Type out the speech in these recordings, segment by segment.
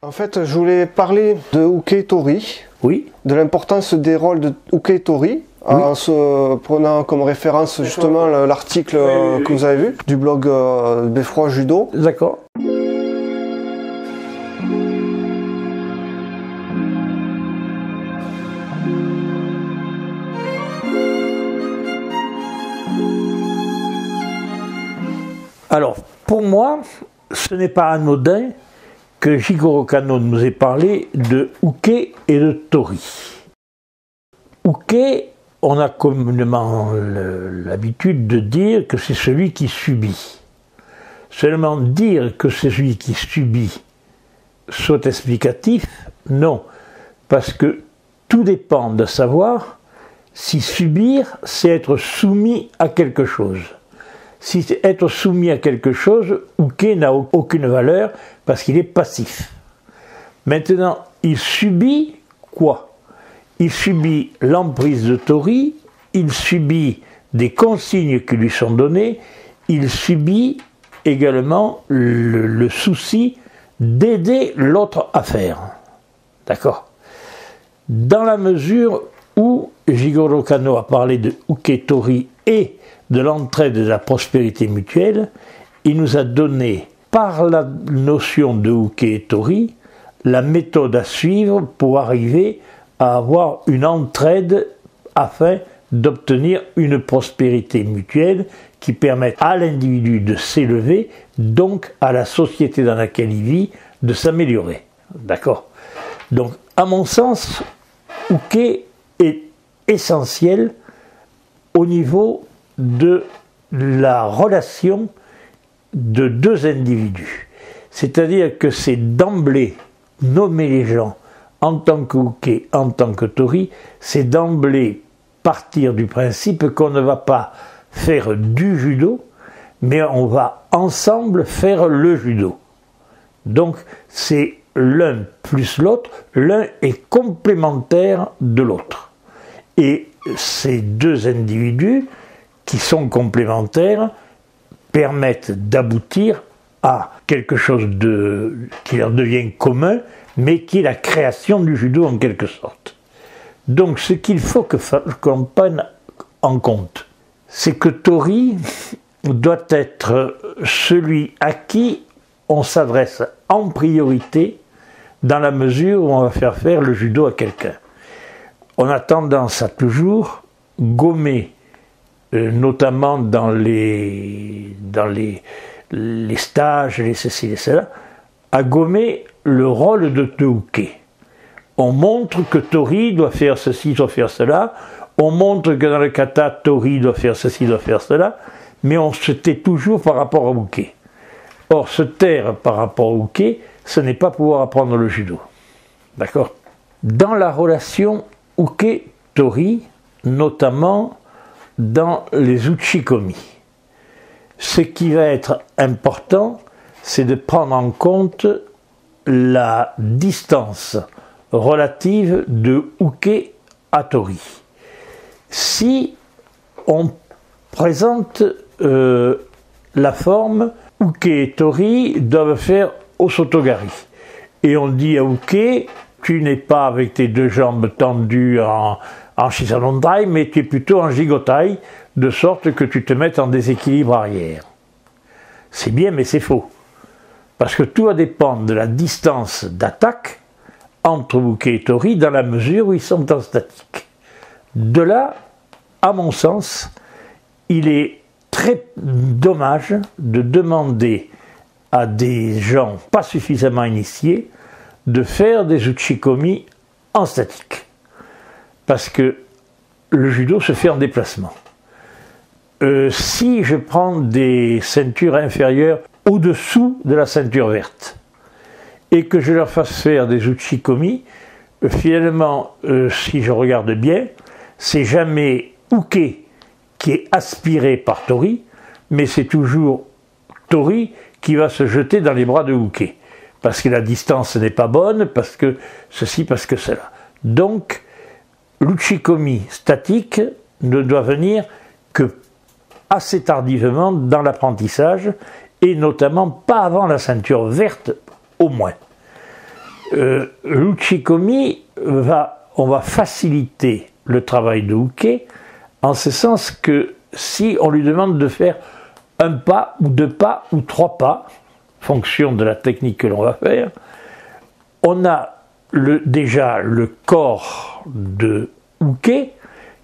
En fait, je voulais parler de Uke Tori, Oui, de l'importance des rôles de Uke Tori, en se prenant comme référence justement l'article que vous avez vu du blog Beffroi Judo. d'accord. Alors, pour moi, ce n'est pas anodin que Jigoro Kano nous ait parlé de Uke et de Tori. Uke, on a communément l'habitude de dire que c'est celui qui subit. Seulement dire que c'est celui qui subit soit explicatif, non. Parce que tout dépend de savoir si subir, c'est être soumis à quelque chose. Si c'est être soumis à quelque chose, Uke n'a aucune valeur parce qu'il est passif. Maintenant, il subit quoi? Il subit l'emprise de Tori, il subit des consignes qui lui sont données, il subit également le souci d'aider l'autre à faire. D'accord? Dans la mesure où Jigoro Kano a parlé de Uke Tori et de l'entraide et de la prospérité mutuelle, il nous a donné, par la notion de Uke Tori, la méthode à suivre pour arriver à avoir une entraide afin d'obtenir une prospérité mutuelle qui permette à l'individu de s'élever, donc à la société dans laquelle il vit de s'améliorer. D'accord? Donc, à mon sens, Uke est essentiel au niveau de la relation de deux individus. C'est-à-dire que c'est d'emblée nommer les gens en tant que Uke, en tant que Tori, c'est d'emblée partir du principe qu'on ne va pas faire du judo, mais on va ensemble faire le judo. Donc c'est l'un plus l'autre, l'un est complémentaire de l'autre. Et ces deux individus qui sont complémentaires permettent d'aboutir à quelque chose qui leur devient commun, mais qui est la création du judo en quelque sorte. Donc ce qu'il faut qu'on prenne en compte, c'est que Tori doit être celui à qui on s'adresse en priorité dans la mesure où on va faire le judo à quelqu'un. On a tendance à toujours gommer, notamment dans les stages, les ceci et cela, à gommer le rôle de Uke. On montre que Tori doit faire ceci, doit faire cela, on montre que dans le kata, Tori doit faire ceci, doit faire cela, mais on se tait toujours par rapport à Uke. Or, se taire par rapport à Uke, ce n'est pas pouvoir apprendre le judo. D'accord? Dans la relation Uke-Tori, notamment dans les uchikomi, ce qui va être important, c'est de prendre en compte la distance relative de Uke à Tori. Si on présente la forme Uke et Tori doivent faire Osotogari, et on dit à Uke, tu n'es pas avec tes deux jambes tendues en Shisanondai, mais tu es plutôt en Jigotai, de sorte que tu te mettes en déséquilibre arrière. C'est bien, mais c'est faux. Parce que tout va dépendre de la distance d'attaque entre Uke et Tori dans la mesure où ils sont en statique. De là, à mon sens, il est très dommage de demander à des gens pas suffisamment initiés de faire des uchikomi en statique. Parce que le judo se fait en déplacement. Si je prends des ceintures inférieures au-dessous de la ceinture verte et que je leur fasse faire des uchikomi, finalement, si je regarde bien, c'est jamais Uke qui est aspiré par Tori, mais c'est toujours Tori qui va se jeter dans les bras de Uke. Parce que la distance n'est pas bonne, parce que ceci, parce que cela. Donc, l'uchikomi statique ne doit venir que assez tardivement dans l'apprentissage, et notamment pas avant la ceinture verte, au moins. L'uchikomi on va faciliter le travail de uke, en ce sens que si on lui demande de faire un pas ou deux pas ou trois pas, fonction de la technique que l'on va faire, on a déjà le corps de uke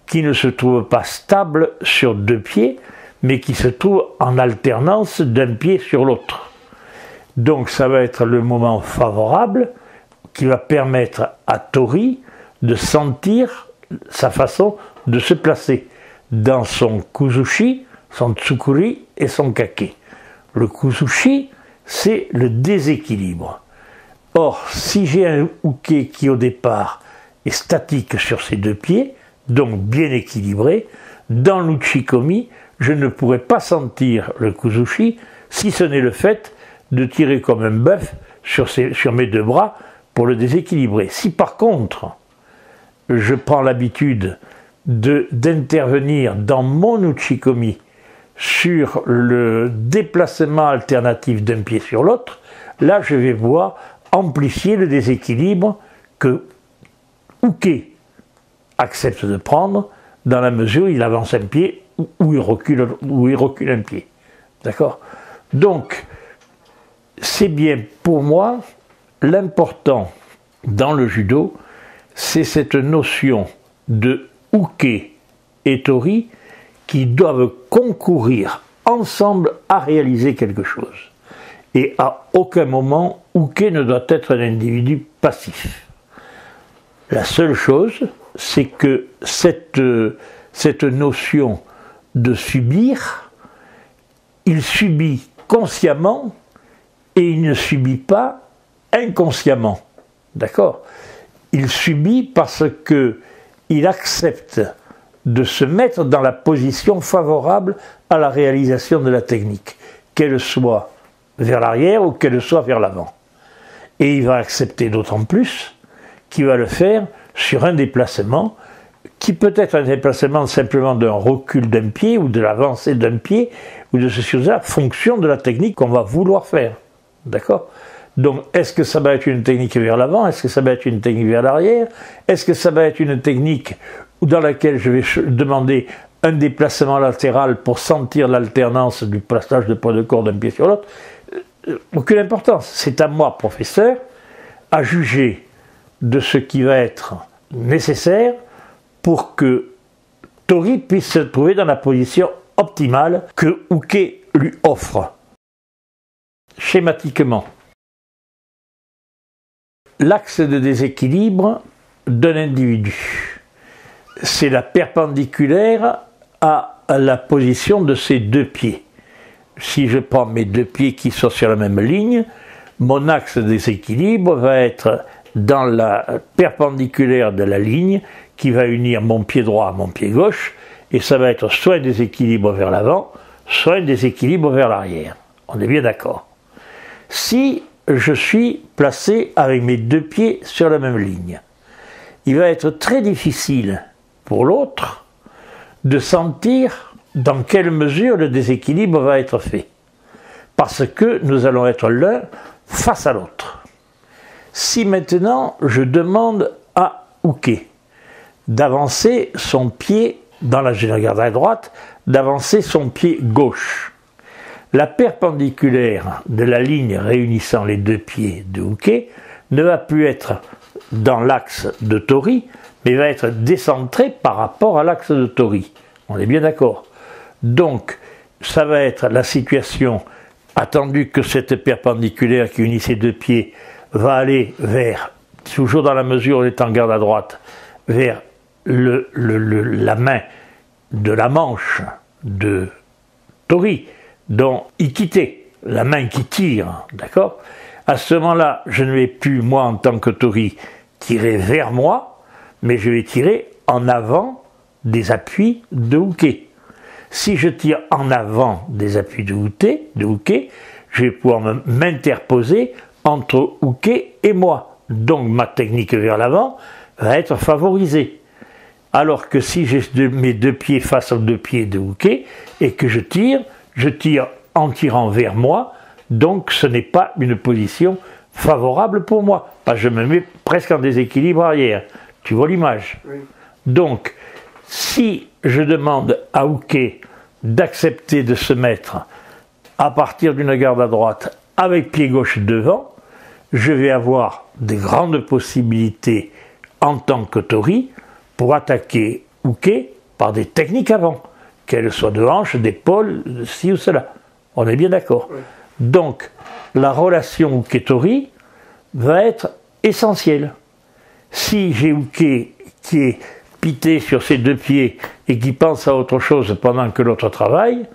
qui ne se trouve pas stable sur deux pieds, mais qui se trouve en alternance d'un pied sur l'autre. Donc ça va être le moment favorable qui va permettre à Tori de sentir sa façon de se placer dans son kuzushi, son tsukuri et son kake. Le kuzushi, c'est le déséquilibre. Or, si j'ai un uke qui au départ est statique sur ses deux pieds, donc bien équilibré, dans l'uchikomi, je ne pourrais pas sentir le kuzushi si ce n'est le fait de tirer comme un bœuf sur mes deux bras pour le déséquilibrer. Si par contre, je prends l'habitude d'intervenir dans mon uchikomi sur le déplacement alternatif d'un pied sur l'autre, là je vais voir amplifier le déséquilibre que uke accepte de prendre dans la mesure où il avance un pied ou il recule un pied. D'accord ? Donc, c'est bien pour moi, l'important dans le judo, c'est cette notion de uke et tori qui doivent concourir ensemble à réaliser quelque chose. Et à aucun moment, uke ne doit être un individu passif. La seule chose, c'est que cette notion de subir, il subit consciemment et il ne subit pas inconsciemment. D'accord ? Il subit parce qu'il accepte de se mettre dans la position favorable à la réalisation de la technique, qu'elle soit vers l'arrière ou qu'elle soit vers l'avant. Et il va accepter d'autant plus qu'il va le faire sur un déplacement qui peut être un déplacement simplement d'un recul d'un pied ou de l'avancée d'un pied ou de ceci ou ça, fonction de la technique qu'on va vouloir faire. D'accord ? Donc, est-ce que ça va être une technique vers l'avant? Est-ce que ça va être une technique vers l'arrière? Est-ce que ça va être une technique dans laquelle je vais demander un déplacement latéral pour sentir l'alternance du passage de poids de corps d'un pied sur l'autre? Aucune importance. C'est à moi, professeur, à juger de ce qui va être nécessaire pour que Tori puisse se trouver dans la position optimale que uke lui offre. Schématiquement, l'axe de déséquilibre d'un individu, c'est la perpendiculaire à la position de ses deux pieds. Si je prends mes deux pieds qui sont sur la même ligne, mon axe de déséquilibre va être dans la perpendiculaire de la ligne qui va unir mon pied droit à mon pied gauche, et ça va être soit un déséquilibre vers l'avant, soit un déséquilibre vers l'arrière. On est bien d'accord. Si je suis placé avec mes deux pieds sur la même ligne, il va être très difficile pour l'autre de sentir dans quelle mesure le déséquilibre va être fait. Parce que nous allons être l'un face à l'autre. Si maintenant je demande à uke d'avancer son pied dans la garde à droite, d'avancer son pied gauche, la perpendiculaire de la ligne réunissant les deux pieds de uke ne va plus être dans l'axe de tori, mais va être décentrée par rapport à l'axe de tori. On est bien d'accord. Donc, ça va être la situation, attendu que cette perpendiculaire qui unit ces deux pieds va aller vers, toujours dans la mesure où on est en garde à droite, vers la main de la manche de tori, dont ikite, la main qui tire, d'accord ? À ce moment-là, je ne vais plus, moi, en tant que tori, tirer vers moi, mais je vais tirer en avant des appuis de uke. Si je tire en avant des appuis de uke, je vais pouvoir m'interposer entre uke et moi. Donc ma technique vers l'avant va être favorisée. Alors que si j'ai mes deux pieds face aux deux pieds de uke et que je tire en tirant vers moi, donc ce n'est pas une position favorable pour moi. Je me mets presque en déséquilibre arrière. Tu vois l'image? Oui. Donc, si je demande à hooker d'accepter de se mettre à partir d'une garde à droite avec pied gauche devant, je vais avoir de grandes possibilités en tant que tori pour attaquer hooker par des techniques avant, qu'elles soient de hanches, d'épaule, de ci ou cela. On est bien d'accord. Oui. Donc, la relation hooké-tori va être essentielle. Si j'ai hooké qui est pité sur ses deux pieds et qui pense à autre chose pendant que l'autre travaille,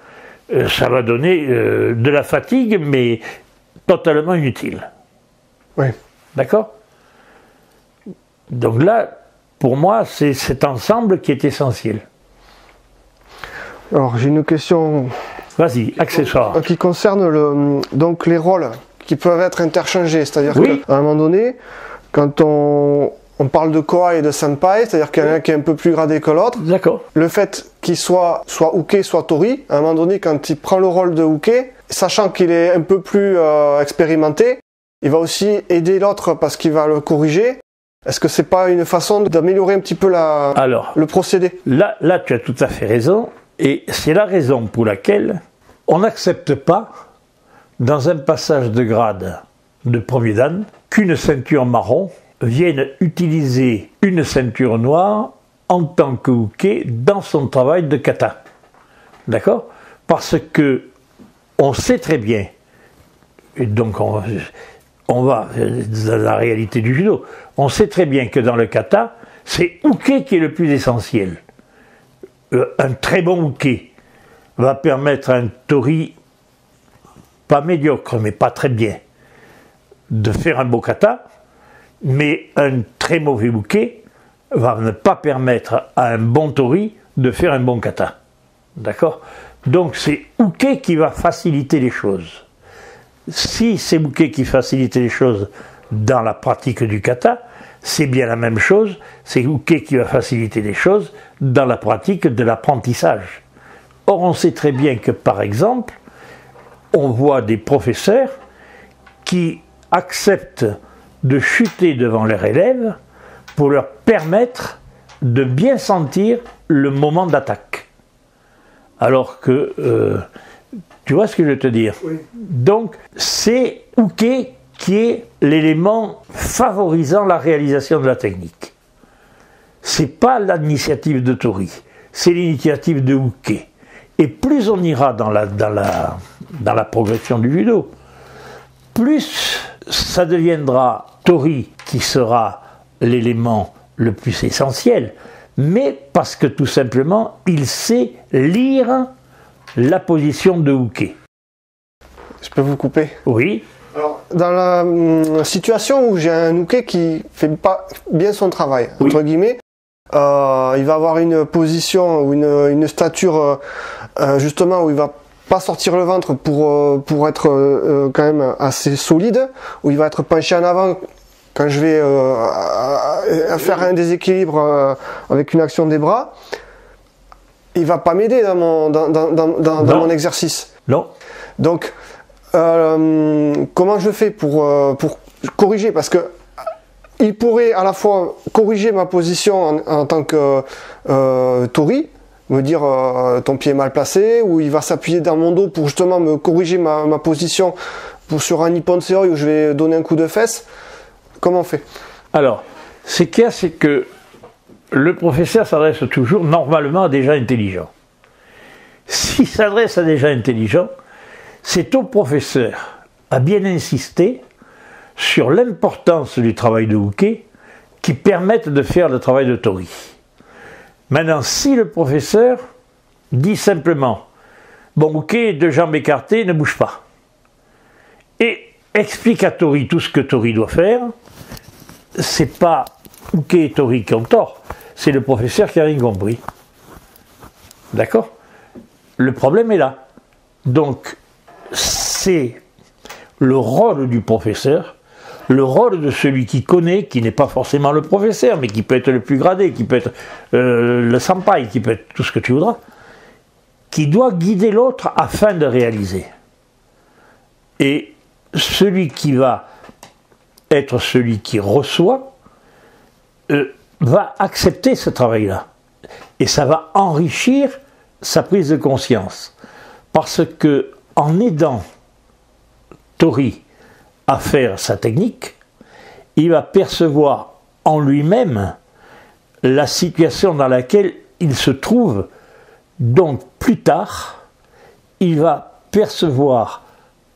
ça va donner de la fatigue, mais totalement inutile. Oui. D'accord? Donc là, pour moi, c'est cet ensemble qui est essentiel. Alors, j'ai une question... Vas-y, accessoire. Qui concerne donc les rôles qui peuvent être interchangés. C'est-à-dire qu'à un moment donné, quand on parle de Koa et de Senpai, c'est-à-dire qu'il y en a un qui est un peu plus gradé que l'autre. D'accord. Le fait qu'il soit hooké, soit tori, à un moment donné, quand il prend le rôle de hooké, sachant qu'il est un peu plus expérimenté, il va aussi aider l'autre parce qu'il va le corriger. Est-ce que c'est pas une façon d'améliorer un petit peu le procédé? Là, tu as tout à fait raison. Et c'est la raison pour laquelle on n'accepte pas, dans un passage de grade de premier dan, qu'une ceinture marron vienne utiliser une ceinture noire en tant que hooké dans son travail de kata. D'accord? Parce que on sait très bien, et donc on va dans la réalité du judo, on sait très bien que dans le kata, c'est hooké qui est le plus essentiel. Un très bon hooké va permettre à un tori, pas médiocre, mais pas très bien, de faire un beau kata, mais un très mauvais hooké va ne pas permettre à un bon tori de faire un bon kata. D'accord? Donc c'est hooké qui va faciliter les choses. Si c'est hooké qui facilite les choses dans la pratique du kata, c'est bien la même chose, c'est hooké qui va faciliter les choses dans la pratique de l'apprentissage. Or, on sait très bien que, par exemple, on voit des professeurs qui acceptent de chuter devant leurs élèves pour leur permettre de bien sentir le moment d'attaque. Alors que, tu vois ce que je veux te dire? Oui. Donc, c'est hooké qui est l'élément favorisant la réalisation de la technique. C'est pas l'initiative de tori, c'est l'initiative de hooké. Et plus on ira dans la progression du judo, plus ça deviendra tori qui sera l'élément le plus essentiel, mais parce que tout simplement il sait lire la position de hooké. Je peux vous couper? Oui. Alors, dans la situation où j'ai un hooké qui fait pas bien son travail, oui, entre guillemets, il va avoir une position ou une stature justement où il va pas sortir le ventre pour être quand même assez solide, où il va être penché en avant quand je vais faire un déséquilibre avec une action des bras. Il va pas m'aider dans mon exercice. Non. Donc comment je fais pour corriger, parce que il pourrait à la fois corriger ma position en tant que tori, me dire ton pied est mal placé, ou il va s'appuyer dans mon dos pour justement me corriger ma position sur un nippon seoi où je vais donner un coup de fesse. Comment on fait? Alors, ce qu'il y a, c'est que le professeur s'adresse toujours normalement à des gens intelligents. S'il s'adresse à des gens intelligents, c'est au professeur à bien insister sur l'importance du travail de hooké qui permettent de faire le travail de tori. Maintenant, si le professeur dit simplement « Bon, hooké, deux jambes écartées, ne bouge pas » et explique à tori tout ce que tori doit faire, c'est pas hooké et tori qui ont tort, c'est le professeur qui n'a rien compris. D'accord? Le problème est là. Donc, c'est le rôle du professeur, le rôle de celui qui connaît, qui n'est pas forcément le professeur, mais qui peut être le plus gradé, qui peut être le senpai, qui peut être tout ce que tu voudras, qui doit guider l'autre afin de réaliser. Et celui qui va être celui qui reçoit, va accepter ce travail-là. Et ça va enrichir sa prise de conscience. Parce que en aidant Tori à faire sa technique, il va percevoir en lui-même la situation dans laquelle il se trouve. Donc plus tard, il va percevoir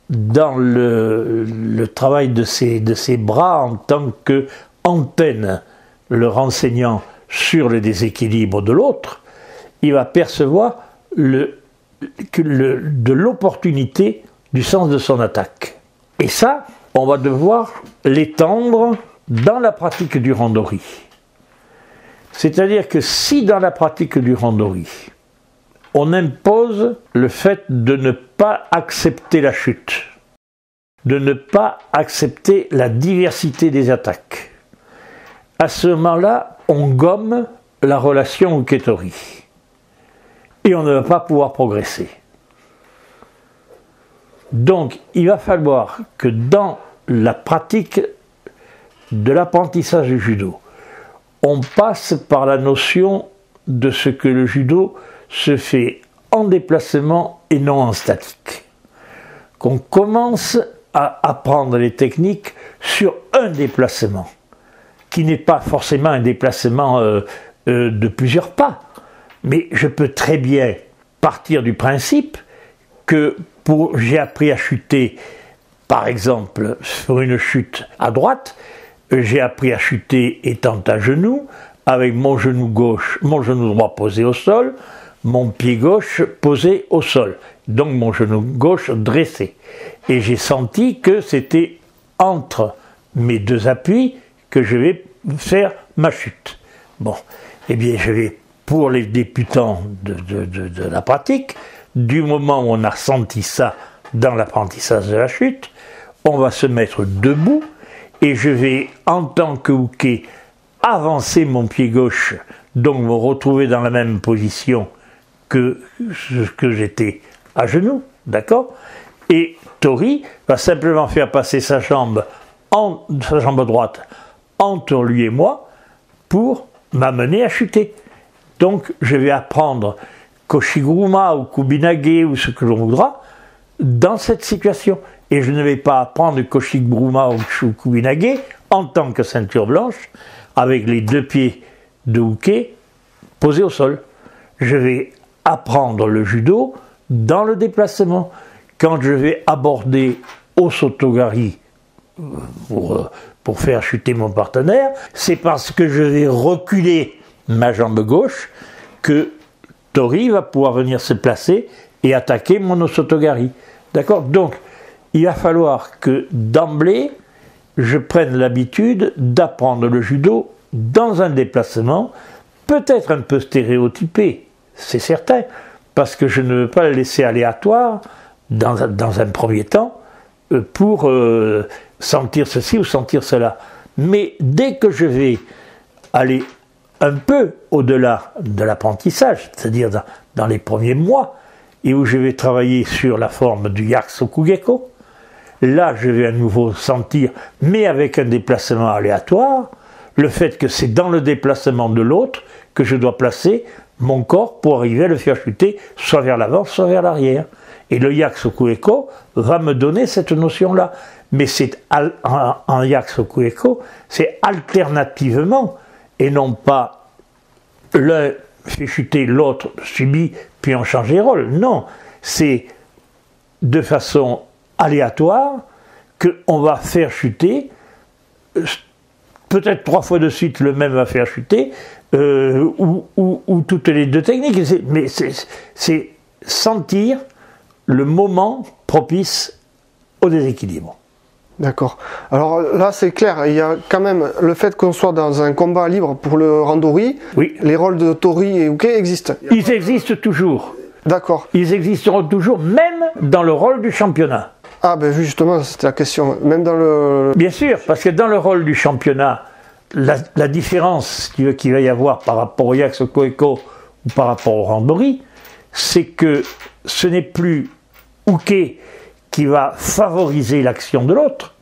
dans le travail de ses bras en tant qu'antenne, le renseignant sur le déséquilibre de l'autre, il va percevoir de l'opportunité du sens de son attaque. Et ça, on va devoir l'étendre dans la pratique du randori. C'est-à-dire que si dans la pratique du randori, on impose le fait de ne pas accepter la chute, de ne pas accepter la diversité des attaques, à ce moment-là, on gomme la relation Uke-Tori. Et on ne va pas pouvoir progresser. Donc, il va falloir que dans la pratique de l'apprentissage du judo, on passe par la notion de ce que le judo se fait en déplacement et non en statique. Qu'on commence à apprendre les techniques sur un déplacement, qui n'est pas forcément un déplacement de plusieurs pas. Mais je peux très bien partir du principe que j'ai appris à chuter, par exemple, sur une chute à droite, j'ai appris à chuter étant à genoux, avec mon genou gauche, mon genou droit posé au sol, mon pied gauche posé au sol, donc mon genou gauche dressé. Et j'ai senti que c'était entre mes deux appuis que je vais faire ma chute. Bon, eh bien je vais, pour les débutants de la pratique, du moment où on a senti ça dans l'apprentissage de la chute, on va se mettre debout et je vais, en tant que uke, avancer mon pied gauche, donc me retrouver dans la même position que j'étais à genoux, d'accord? Et Tori va simplement faire passer sa jambe droite entre lui et moi pour m'amener à chuter. Donc je vais apprendre Koshiguruma ou Kubinage ou ce que l'on voudra dans cette situation. Et je ne vais pas apprendre Koshiguruma ou Kubinage en tant que ceinture blanche avec les deux pieds de uke posés au sol. Je vais apprendre le judo dans le déplacement. Quand je vais aborder au sotogari pour faire chuter mon partenaire, c'est parce que je vais reculer ma jambe gauche que Tori va pouvoir venir se placer et attaquer mon osotogari. D'accord? Donc, il va falloir que d'emblée, je prenne l'habitude d'apprendre le judo dans un déplacement, peut-être un peu stéréotypé, c'est certain, parce que je ne veux pas le laisser aléatoire dans un premier temps pour sentir ceci ou sentir cela. Mais dès que je vais aller un peu au-delà de l'apprentissage, c'est-à-dire dans les premiers mois, et où je vais travailler sur la forme du Yakusokugeko, là je vais à nouveau sentir, mais avec un déplacement aléatoire, le fait que c'est dans le déplacement de l'autre que je dois placer mon corps pour arriver à le faire chuter, soit vers l'avant, soit vers l'arrière. Et le Yakusokugeko va me donner cette notion-là. Mais c'est en Yakusokugeko, c'est alternativement, et non pas l'un fait chuter, l'autre subit, puis on change les rôles. Non, c'est de façon aléatoire qu'on va faire chuter, peut-être 3 fois de suite le même va faire chuter, ou toutes les deux techniques. Mais c'est sentir le moment propice au déséquilibre. D'accord. Alors là, c'est clair, il y a quand même le fait qu'on soit dans un combat libre pour le randori. Oui. Les rôles de Tori et Uke existent. Ils existent toujours. D'accord. Ils existeront toujours, même dans le rôle du championnat. Ah ben justement, c'était la question. Même dans le... Bien sûr, parce que dans le rôle du championnat, la différence qu'il va y avoir par rapport au Yakusokugeko ou par rapport au randori, c'est que ce n'est plus Uke qui va favoriser l'action de l'autre,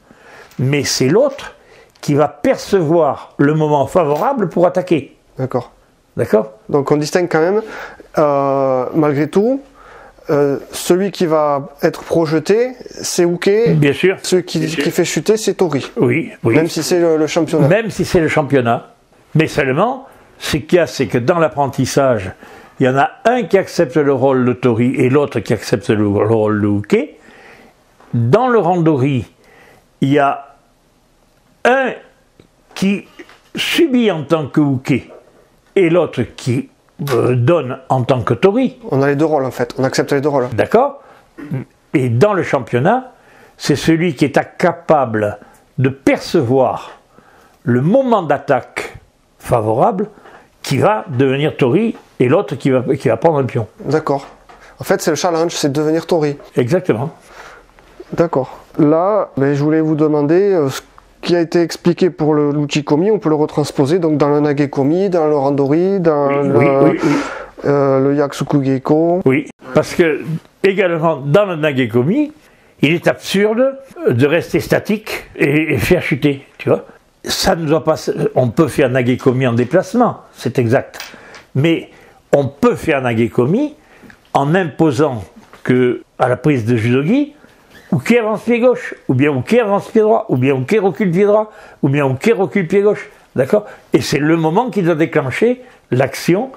mais c'est l'autre qui va percevoir le moment favorable pour attaquer. D'accord. D'accord? Donc on distingue quand même, malgré tout, celui qui va être projeté, c'est Uke. Bien sûr. Celui qui fait chuter, c'est Tori. Oui, oui. Même si c'est le championnat. Même si c'est le championnat. Mais seulement, ce qu'il y a, c'est que dans l'apprentissage, il y en a un qui accepte le rôle de Tori et l'autre qui accepte le rôle de Uke. Dans le randori, il y a un qui subit en tant que Uke et l'autre qui donne en tant que Tori. On a les deux rôles en fait, on accepte les deux rôles. D'accord? Et dans le championnat, c'est celui qui est capable de percevoir le moment d'attaque favorable qui va devenir Tori et l'autre qui va prendre un pion. D'accord. En fait, c'est le challenge, c'est de devenir Tori. Exactement. D'accord. Là, je voulais vous demander ce qui a été expliqué pour l'Uchikomi, on peut le retransposer donc dans le Nagekomi, dans le Randori, dans le Yakusoku Geiko. Oui, parce que également dans le Nagekomi, il est absurde de rester statique et faire chuter, tu vois. Ça ne doit pas. On peut faire Nagekomi en déplacement, c'est exact. Mais on peut faire Nagekomi en imposant que, à la prise de Judogi, Uke avance pied gauche, ou bien Uke avance pied droit, ou bien Uke recule pied droit, ou bien Uke recule pied gauche. D'accord? Et c'est le moment qui doit déclencher l'action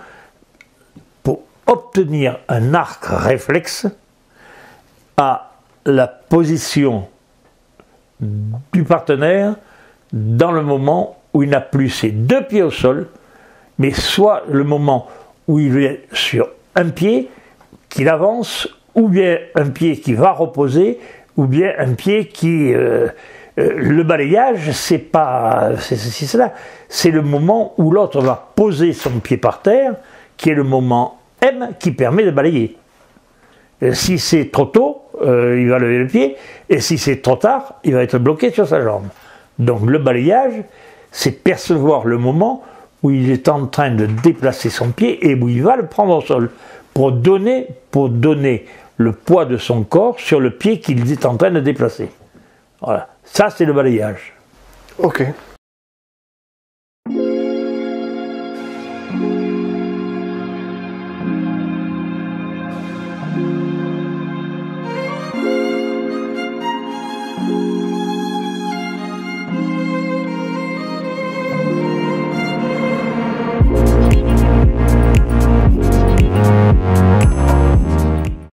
pour obtenir un arc réflexe à la position du partenaire dans le moment où il n'a plus ses deux pieds au sol, mais soit le moment où il est sur un pied, qu'il avance, ou bien un pied qui va reposer, ou bien un pied qui... le balayage, c'est pas ceci, cela. C'est le moment où l'autre va poser son pied par terre, qui est le moment M qui permet de balayer. Si c'est trop tôt, il va lever le pied, et si c'est trop tard, il va être bloqué sur sa jambe. Donc le balayage, c'est percevoir le moment où il est en train de déplacer son pied et où il va le prendre au sol, pour donner le poids de son corps sur le pied qu'il est en train de déplacer. Voilà, ça c'est le balayage. Ok.